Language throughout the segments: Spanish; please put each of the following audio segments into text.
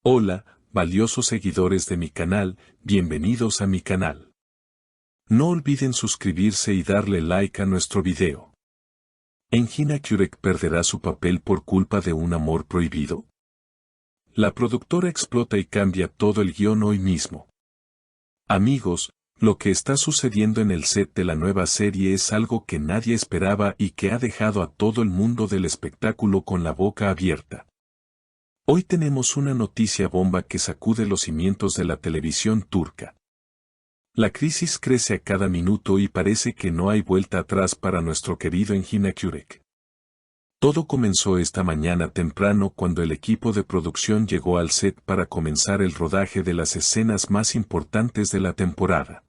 Hola, valiosos seguidores de mi canal, bienvenidos a mi canal. No olviden suscribirse y darle like a nuestro video. ¿Engin Akyurek perderá su papel por culpa de un amor prohibido? La productora explota y cambia todo el guión hoy mismo. Amigos, lo que está sucediendo en el set de la nueva serie es algo que nadie esperaba y que ha dejado a todo el mundo del espectáculo con la boca abierta. Hoy tenemos una noticia bomba que sacude los cimientos de la televisión turca. La crisis crece a cada minuto y parece que no hay vuelta atrás para nuestro querido Engin Akyurek. Todo comenzó esta mañana temprano cuando el equipo de producción llegó al set para comenzar el rodaje de las escenas más importantes de la temporada.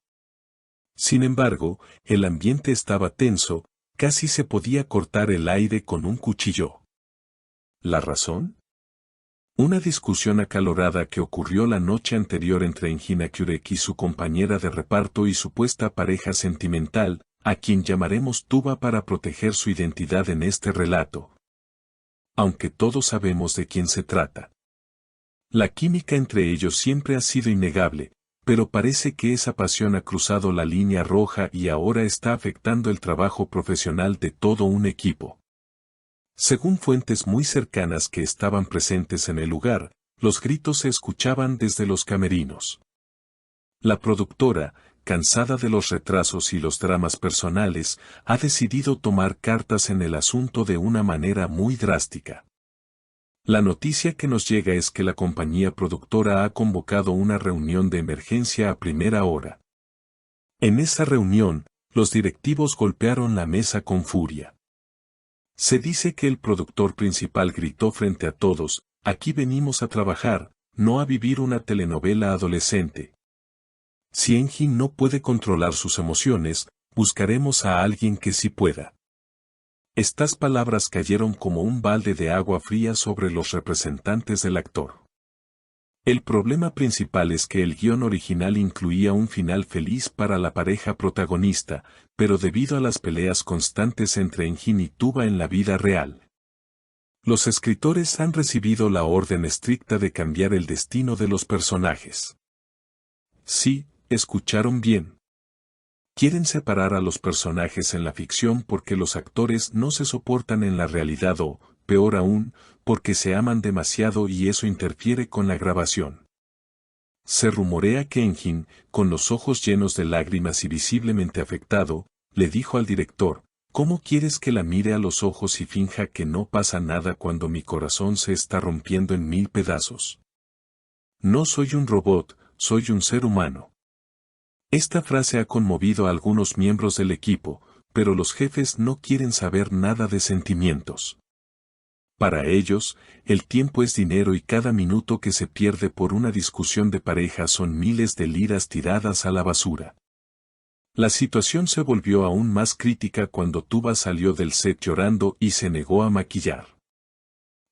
Sin embargo, el ambiente estaba tenso, casi se podía cortar el aire con un cuchillo. ¿La razón? Una discusión acalorada que ocurrió la noche anterior entre Engin Akyurek y su compañera de reparto y supuesta pareja sentimental, a quien llamaremos Tuba para proteger su identidad en este relato. Aunque todos sabemos de quién se trata. La química entre ellos siempre ha sido innegable, pero parece que esa pasión ha cruzado la línea roja y ahora está afectando el trabajo profesional de todo un equipo. Según fuentes muy cercanas que estaban presentes en el lugar, los gritos se escuchaban desde los camerinos. La productora, cansada de los retrasos y los dramas personales, ha decidido tomar cartas en el asunto de una manera muy drástica. La noticia que nos llega es que la compañía productora ha convocado una reunión de emergencia a primera hora. En esa reunión, los directivos golpearon la mesa con furia. Se dice que el productor principal gritó frente a todos: "Aquí venimos a trabajar, no a vivir una telenovela adolescente. Si Engin no puede controlar sus emociones, buscaremos a alguien que sí pueda". Estas palabras cayeron como un balde de agua fría sobre los representantes del actor. El problema principal es que el guión original incluía un final feliz para la pareja protagonista, pero debido a las peleas constantes entre Engin y Tuba en la vida real, los escritores han recibido la orden estricta de cambiar el destino de los personajes. Sí, escucharon bien. Quieren separar a los personajes en la ficción porque los actores no se soportan en la realidad o, peor aún, porque se aman demasiado y eso interfiere con la grabación. Se rumorea que Engin, con los ojos llenos de lágrimas y visiblemente afectado, le dijo al director: "¿Cómo quieres que la mire a los ojos y finja que no pasa nada cuando mi corazón se está rompiendo en 1000 pedazos? No soy un robot, soy un ser humano". Esta frase ha conmovido a algunos miembros del equipo, pero los jefes no quieren saber nada de sentimientos. Para ellos, el tiempo es dinero y cada minuto que se pierde por una discusión de pareja son miles de liras tiradas a la basura. La situación se volvió aún más crítica cuando Tuba salió del set llorando y se negó a maquillar.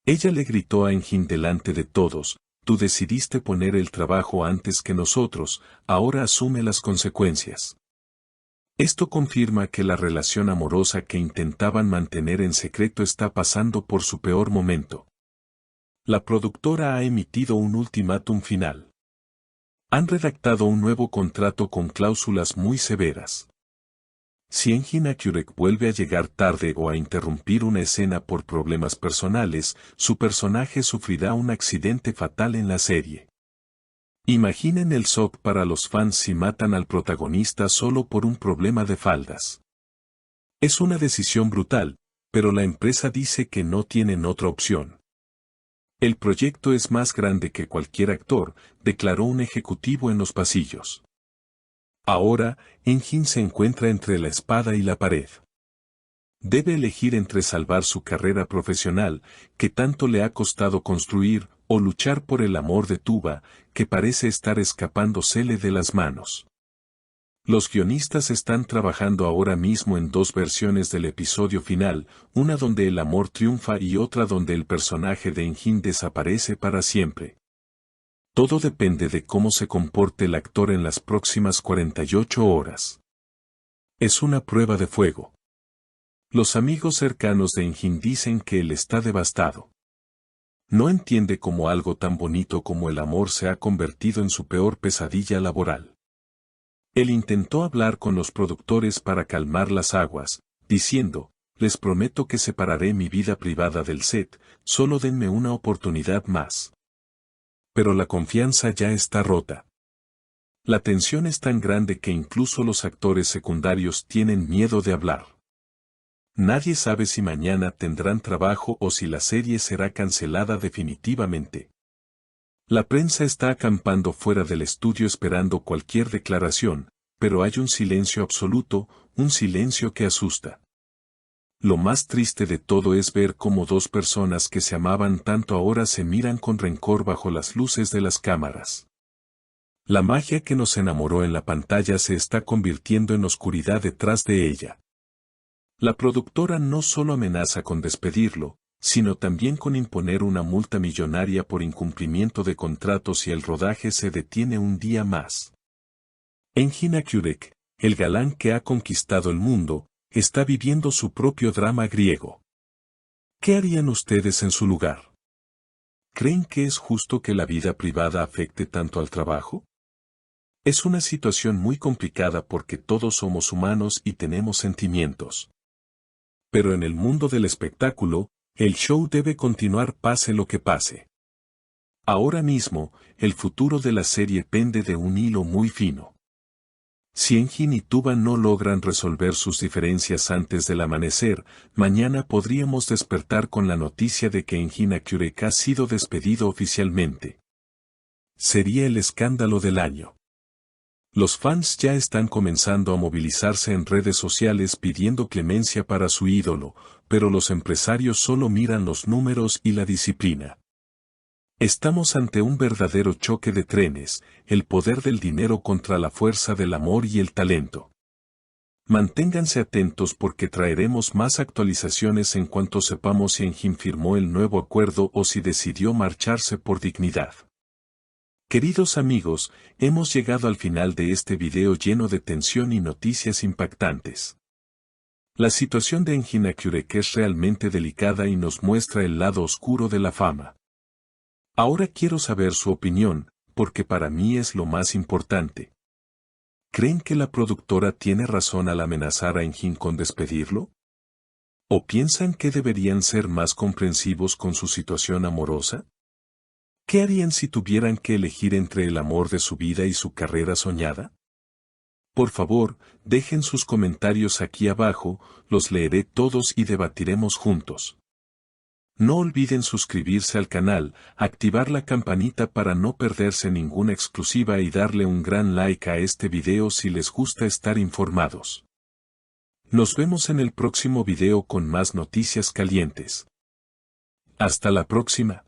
Ella le gritó a Engin delante de todos: "Tú decidiste poner el trabajo antes que nosotros, ahora asume las consecuencias". Esto confirma que la relación amorosa que intentaban mantener en secreto está pasando por su peor momento. La productora ha emitido un ultimátum final. Han redactado un nuevo contrato con cláusulas muy severas. Si Engin Akyurek vuelve a llegar tarde o a interrumpir una escena por problemas personales, su personaje sufrirá un accidente fatal en la serie. Imaginen el shock para los fans si matan al protagonista solo por un problema de faldas. Es una decisión brutal, pero la empresa dice que no tienen otra opción. El proyecto es más grande que cualquier actor, declaró un ejecutivo en los pasillos. Ahora, Engin se encuentra entre la espada y la pared. Debe elegir entre salvar su carrera profesional, que tanto le ha costado construir, o luchar por el amor de Tuba, que parece estar escapándosele de las manos. Los guionistas están trabajando ahora mismo en 2 versiones del episodio final, una donde el amor triunfa y otra donde el personaje de Engin desaparece para siempre. Todo depende de cómo se comporte el actor en las próximas 48 horas. Es una prueba de fuego. Los amigos cercanos de Engin dicen que él está devastado. No entiende cómo algo tan bonito como el amor se ha convertido en su peor pesadilla laboral. Él intentó hablar con los productores para calmar las aguas, diciendo, les prometo que separaré mi vida privada del set, solo denme una oportunidad más. Pero la confianza ya está rota. La tensión es tan grande que incluso los actores secundarios tienen miedo de hablar. Nadie sabe si mañana tendrán trabajo o si la serie será cancelada definitivamente. La prensa está acampando fuera del estudio esperando cualquier declaración, pero hay un silencio absoluto, un silencio que asusta. Lo más triste de todo es ver cómo dos personas que se amaban tanto ahora se miran con rencor bajo las luces de las cámaras. La magia que nos enamoró en la pantalla se está convirtiendo en oscuridad detrás de ella. La productora no solo amenaza con despedirlo, sino también con imponer una multa millonaria por incumplimiento de contratos si el rodaje se detiene un día más. Engin Akyurek, el galán que ha conquistado el mundo, está viviendo su propio drama griego. ¿Qué harían ustedes en su lugar? ¿Creen que es justo que la vida privada afecte tanto al trabajo? Es una situación muy complicada porque todos somos humanos y tenemos sentimientos. Pero en el mundo del espectáculo, el show debe continuar pase lo que pase. Ahora mismo, el futuro de la serie pende de un hilo muy fino. Si Engin y Tuba no logran resolver sus diferencias antes del amanecer, mañana podríamos despertar con la noticia de que Engin Akyurek ha sido despedido oficialmente. Sería el escándalo del año. Los fans ya están comenzando a movilizarse en redes sociales pidiendo clemencia para su ídolo, pero los empresarios solo miran los números y la disciplina. Estamos ante un verdadero choque de trenes, el poder del dinero contra la fuerza del amor y el talento. Manténganse atentos porque traeremos más actualizaciones en cuanto sepamos si Engin firmó el nuevo acuerdo o si decidió marcharse por dignidad. Queridos amigos, hemos llegado al final de este video lleno de tensión y noticias impactantes. La situación de Engin Akyurek es realmente delicada y nos muestra el lado oscuro de la fama. Ahora quiero saber su opinión, porque para mí es lo más importante. ¿Creen que la productora tiene razón al amenazar a Engin con despedirlo? ¿O piensan que deberían ser más comprensivos con su situación amorosa? ¿Qué harían si tuvieran que elegir entre el amor de su vida y su carrera soñada? Por favor, dejen sus comentarios aquí abajo, los leeré todos y debatiremos juntos. No olviden suscribirse al canal, activar la campanita para no perderse ninguna exclusiva y darle un gran like a este video si les gusta estar informados. Nos vemos en el próximo video con más noticias calientes. Hasta la próxima.